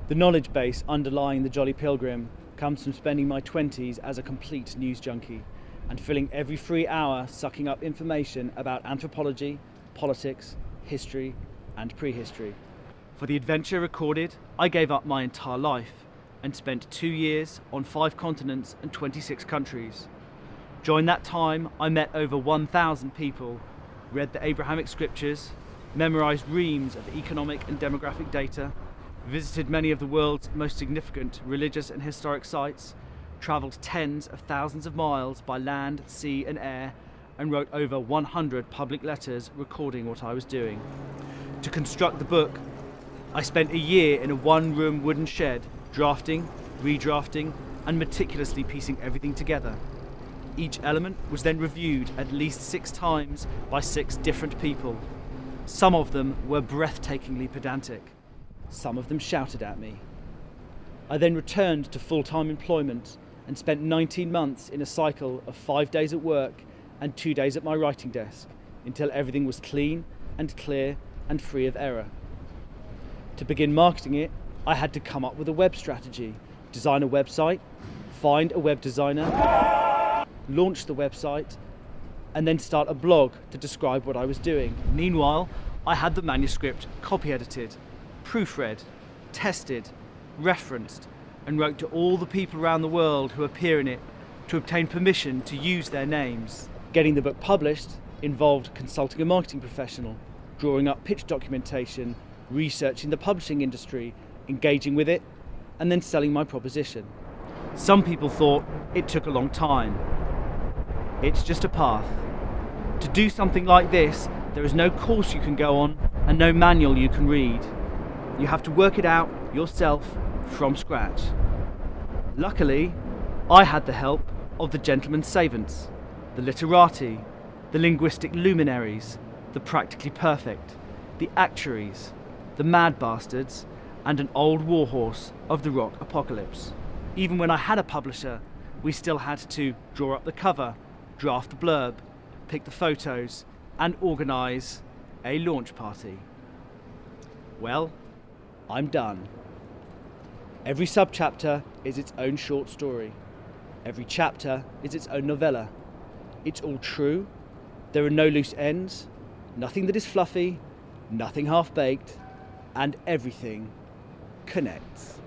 The knowledge base underlying the Jolly Pilgrim comes from spending my 20s as a complete news junkie and filling every free hour sucking up information about anthropology, politics, history and prehistory. For the adventure recorded, I gave up my entire life and spent 2 years on 5 continents and 26 countries. During that time, I met over 1,000 people, read the Abrahamic scriptures, memorized reams of economic and demographic data, visited many of the world's most significant religious and historic sites, travelled tens of thousands of miles by land, sea and air, and wrote over 100 public letters recording what I was doing. To construct the book, I spent a year in a one-room wooden shed, drafting, redrafting, and meticulously piecing everything together. Each element was then reviewed at least 6 times by 6 different people. Some of them were breathtakingly pedantic. Some of them shouted at me. I then returned to full-time employment and spent 19 months in a cycle of 5 days at work and 2 days at my writing desk until everything was clean and clear and free of error. To begin marketing it, I had to come up with a web strategy, design a website, find a web designer, launch the website, and then start a blog to describe what I was doing. Meanwhile, I had the manuscript copy edited, proofread, tested, referenced, and wrote to all the people around the world who appear in it to obtain permission to use their names. Getting the book published involved consulting a marketing professional, drawing up pitch documentation, researching the publishing industry, engaging with it, and then selling my proposition. Some people thought it took a long time. It's just a path. To do something like this, there is no course you can go on and no manual you can read. You have to work it out yourself from scratch. Luckily, I had the help of the gentlemen's savants, the literati, the linguistic luminaries, the practically perfect, the actuaries, the mad bastards, and an old warhorse of the rock apocalypse. Even when I had a publisher, we still had to draw up the cover, draft the blurb, pick the photos, and organise a launch party. Well, I'm done. Every subchapter is its own short story. Every chapter is its own novella. It's all true. There are no loose ends, nothing that is fluffy, nothing half-baked, and everything connects.